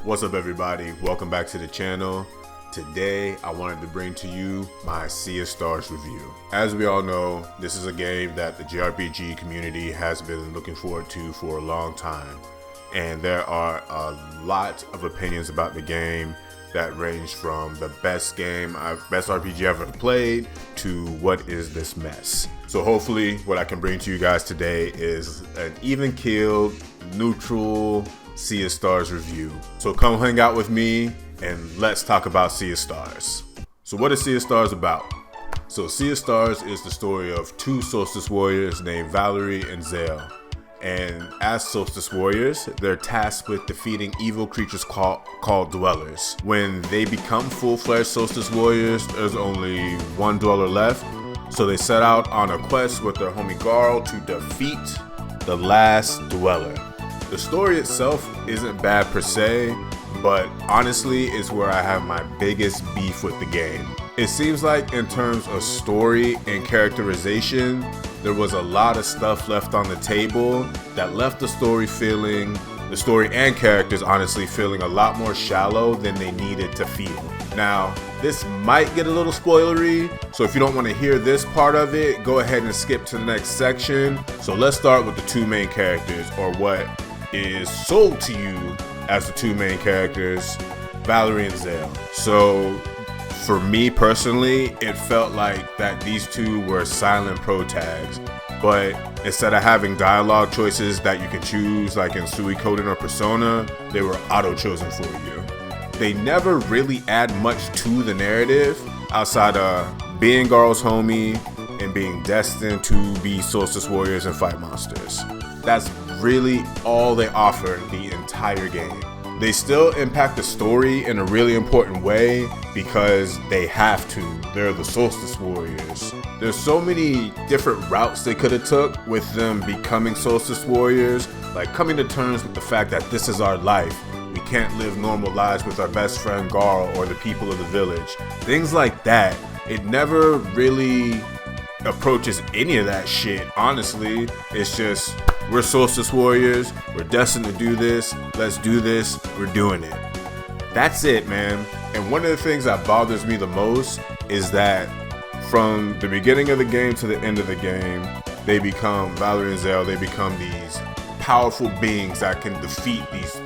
What's up, everybody? Welcome back to the channel. Today I wanted to bring to you my Sea of Stars review. As we all know, this is a game that the jrpg community has been looking forward to for a long time, and there are a lot of opinions about the game that range from the best RPG I've ever played to what is this mess. So hopefully what I can bring to you guys today is an even-keeled, neutral Sea of Stars review. So come hang out with me and let's talk about Sea of Stars. So what is Sea of Stars about? So Sea of Stars is the story of two Solstice warriors named Valerie and Zale. And as Solstice warriors, they're tasked with defeating evil creatures called dwellers. When they become full-fledged Solstice warriors, there's only one dweller left. So they set out on a quest with their homie Garl to defeat the last dweller. The story itself isn't bad per se, but honestly it's where I have my biggest beef with the game. It seems like in terms of story and characterization, there was a lot of stuff left on the table that left the story and characters honestly feeling a lot more shallow than they needed to feel. Now, this might get a little spoilery, so if you don't want to hear this part of it, go ahead and skip to the next section. So let's start with the two main characters, or what is sold to you as the two main characters, Valerie and Zale. So for me personally, it felt like that these two were silent pro tags, but instead of having dialogue choices that you can choose like in Suikoden or Persona, they were auto chosen for you. They never really add much to the narrative outside of being Garl's homie and being destined to be Solstice warriors and fight monsters. That's really all they offer the entire game. They still impact the story in a really important way because they have to. They're the Solstice warriors. There's so many different routes they could have took with them becoming Solstice warriors, like coming to terms with the fact that this is our life. We can't live normal lives with our best friend Garl or the people of the village. Things like that. It never really approaches any of that shit, honestly. It's just, we're Solstice warriors, we're destined to do this, let's do this, we're doing it. That's it, man. And one of the things that bothers me the most is that from the beginning of the game to the end of the game, Valerie and Zale, they become these powerful beings that can defeat these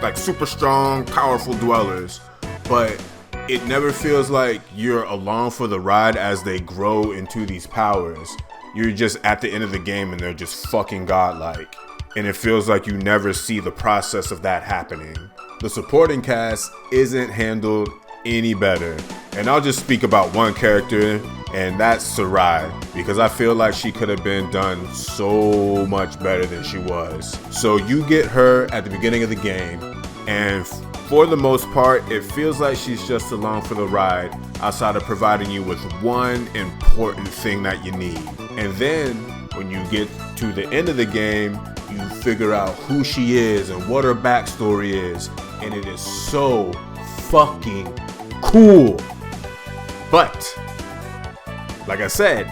like super strong, powerful dwellers. But it never feels like you're along for the ride as they grow into these powers. You're just at the end of the game and they're just fucking godlike. And it feels like you never see the process of that happening. The supporting cast isn't handled any better. And I'll just speak about one character, and that's Sarai, because I feel like she could have been done so much better than she was. So you get her at the beginning of the game, and for the most part, it feels like she's just along for the ride outside of providing you with one important thing that you need. And then when you get to the end of the game, you figure out who she is and what her backstory is, and it is so fucking cool. But like I said,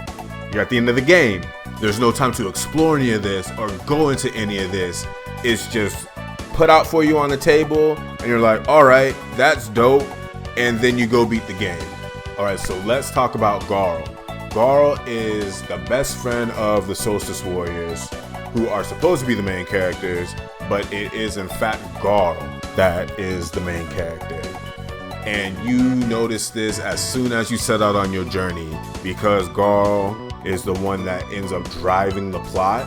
you're at the end of the game. There's no time to explore any of this or go into any of this. It's just put out for you on the table and you're like, all right, that's dope. And then you go beat the game. All right, so let's talk about Garl. Garl is the best friend of the Solstice warriors, who are supposed to be the main characters, but it is in fact Garl that is the main character. And you notice this as soon as you set out on your journey, because Garl is the one that ends up driving the plot.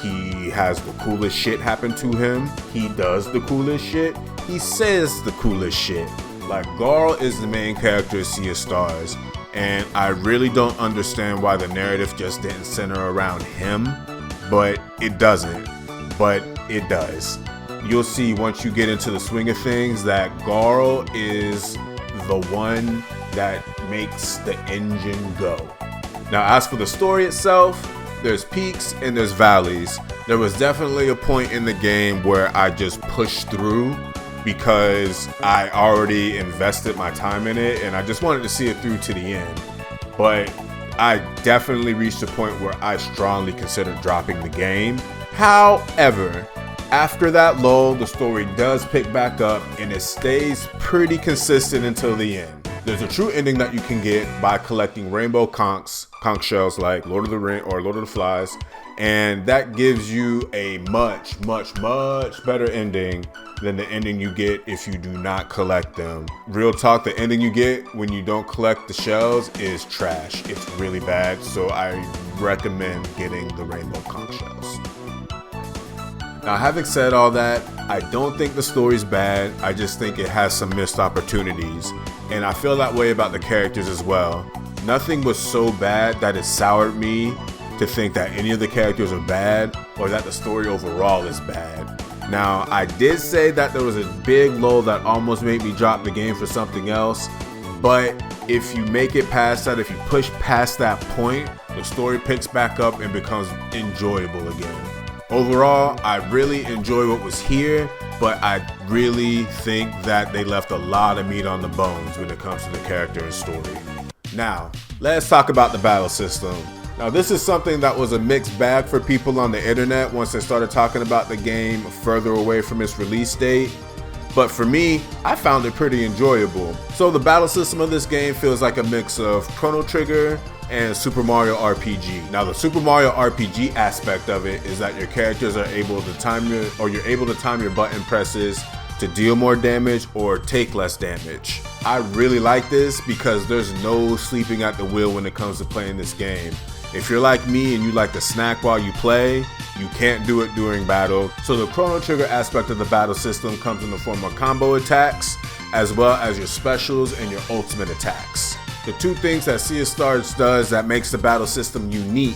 He has the coolest shit happen to him. He does the coolest shit. He says the coolest shit. Like, Garl is the main character of Sea of Stars, and I really don't understand why the narrative just didn't center around him, but it doesn't. But it does. You'll see once you get into the swing of things that Garl is the one that makes the engine go. Now, as for the story itself, there's peaks and there's valleys. There was definitely a point in the game where I just pushed through because I already invested my time in it and I just wanted to see it through to the end. But I definitely reached a point where I strongly considered dropping the game. However, After that lull, the story does pick back up and it stays pretty consistent until the end. There's a true ending that you can get by collecting rainbow conch shells like Lord of the Ring or Lord of the Flies, and that gives you a much better ending than the ending you get if you do not collect them. Real talk, the ending you get when you don't collect the shells is trash. It's really bad, so I recommend getting the rainbow conch shells. Now, having said all that, I don't think the story's bad. I just think it has some missed opportunities, and I feel that way about the characters as well. Nothing was so bad that it soured me to think that any of the characters are bad or that the story overall is bad. Now, I did say that there was a big lull that almost made me drop the game for something else, but if you make it past that, if you push past that point, the story picks back up and becomes enjoyable again. Overall, I really enjoy what was here, but I really think that they left a lot of meat on the bones when it comes to the character and story. Now, let's talk about the battle system. Now, this is something that was a mixed bag for people on the internet once they started talking about the game further away from its release date. But for me, I found it pretty enjoyable. So the battle system of this game feels like a mix of Chrono Trigger and Super Mario RPG. Now, the Super Mario RPG aspect of it is that your characters are able to time your button presses to deal more damage or take less damage. I really like this because there's no sleeping at the wheel when it comes to playing this game. If you're like me and you like to snack while you play, you can't do it during battle. So the Chrono Trigger aspect of the battle system comes in the form of combo attacks, as well as your specials and your ultimate attacks. The two things that Sea of Stars does that makes the battle system unique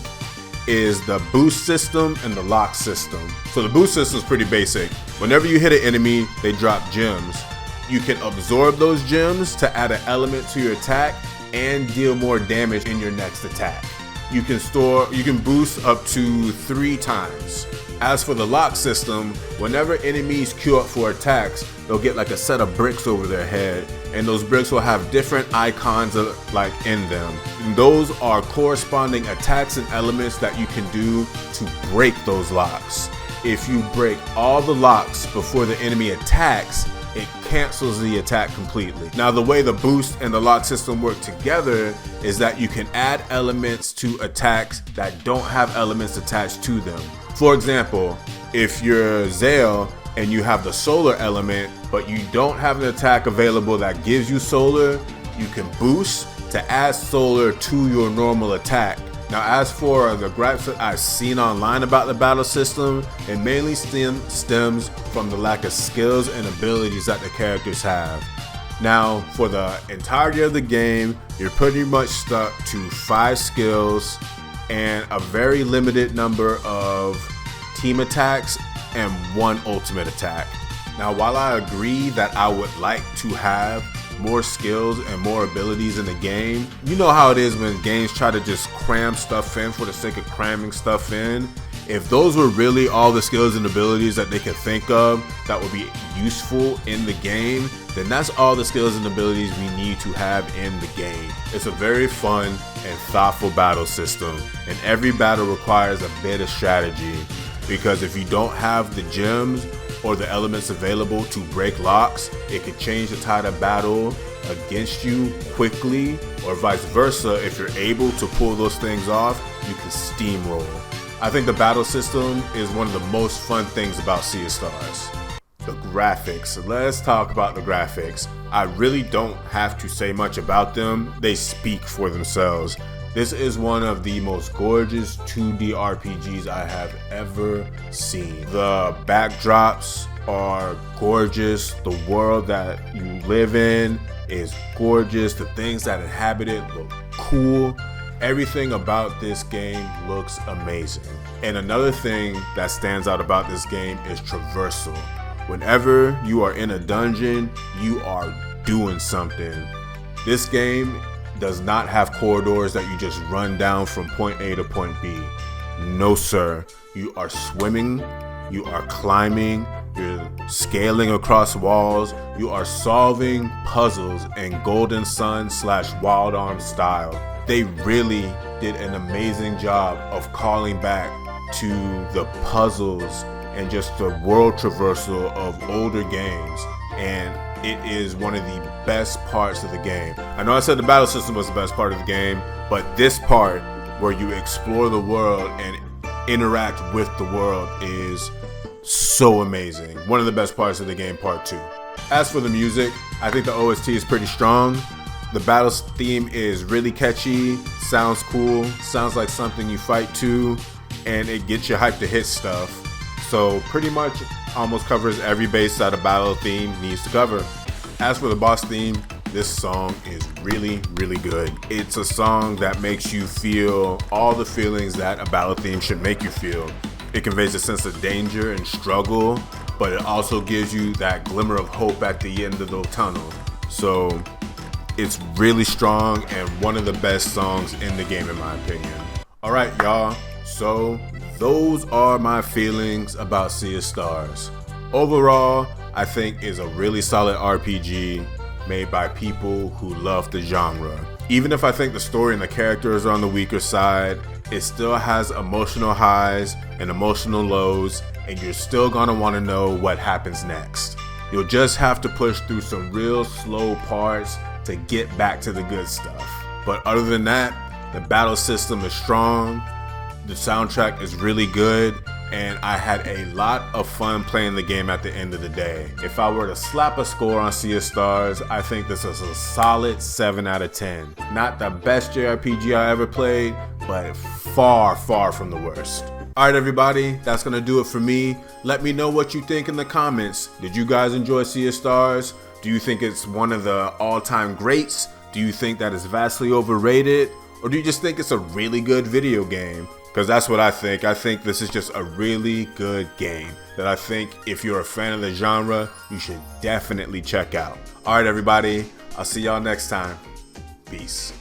is the boost system and the lock system. So the boost system is pretty basic. Whenever you hit an enemy, they drop gems. You can absorb those gems to add an element to your attack and deal more damage in your next attack. You can boost up to 3 times. As for the lock system, whenever enemies queue up for attacks, they'll get like a set of bricks over their head, and those bricks will have different icons in them. And those are corresponding attacks and elements that you can do to break those locks. If you break all the locks before the enemy attacks, it cancels the attack completely. Now, the way the boost and the lock system work together is that you can add elements to attacks that don't have elements attached to them. For example, if you're Zale and you have the solar element, but you don't have an attack available that gives you solar, you can boost to add solar to your normal attack. Now, as for the gripes that I've seen online about the battle system, it mainly stems from the lack of skills and abilities that the characters have. Now, for the entirety of the game, you're pretty much stuck to 5 skills and a very limited number of team attacks and 1 ultimate attack. Now, while I agree that I would like to have more skills and more abilities in the game, you know how it is when games try to just cram stuff in for the sake of cramming stuff in. If those were really all the skills and abilities that they could think of that would be useful in the game, then that's all the skills and abilities we need to have in the game. It's a very fun and thoughtful battle system, and every battle requires a bit of strategy, because if you don't have the gems or the elements available to break locks, it could change the tide of battle against you quickly, or vice versa. If you're able to pull those things off, you can steamroll. I think the battle system is one of the most fun things about Sea of Stars. The graphics. Let's talk about the graphics. I really don't have to say much about them. They speak for themselves. This is one of the most gorgeous 2D RPGs I have ever seen. The backdrops are gorgeous. The world that you live in is gorgeous. The things that inhabit it look cool. Everything about this game looks amazing. And another thing that stands out about this game is traversal. Whenever you are in a dungeon, you are doing something. This game does not have corridors that you just run down from point A to point B. No, sir. You are swimming, you are climbing, you're scaling across walls, you are solving puzzles in Golden Sun / Wild Arms style. They really did an amazing job of calling back to the puzzles and just the world traversal of older games, and it is one of the best parts of the game. I know I said the battle system was the best part of the game, but this part where you explore the world and interact with the world is so amazing. One of the best parts of the game, part 2. As for the music, I think the OST is pretty strong. The battle theme is really catchy, sounds cool, sounds like something you fight to, and it gets you hyped to hit stuff. So pretty much almost covers every base that a battle theme needs to cover. As for the boss theme, this song is really, really good. It's a song that makes you feel all the feelings that a battle theme should make you feel. It conveys a sense of danger and struggle, but it also gives you that glimmer of hope at the end of the tunnel. So it's really strong and one of the best songs in the game in my opinion. Alright y'all, so those are my feelings about Sea of Stars. Overall, I think it's a really solid RPG made by people who love the genre. Even if I think the story and the characters are on the weaker side, it still has emotional highs and emotional lows, and you're still gonna wanna know what happens next. You'll just have to push through some real slow parts to get back to the good stuff. But other than that, the battle system is strong, the soundtrack is really good, and I had a lot of fun playing the game at the end of the day. If I were to slap a score on Sea of Stars, I think this is a solid 7 out of 10. Not the best JRPG I ever played, but far, far from the worst. Alright everybody, that's gonna do it for me. Let me know what you think in the comments. Did you guys enjoy Sea of Stars? Do you think it's one of the all-time greats? Do you think that it's vastly overrated? Or do you just think it's a really good video game? Because that's what I think. I think this is just a really good game that I think if you're a fan of the genre, you should definitely check out. Alright everybody, I'll see y'all next time. Peace.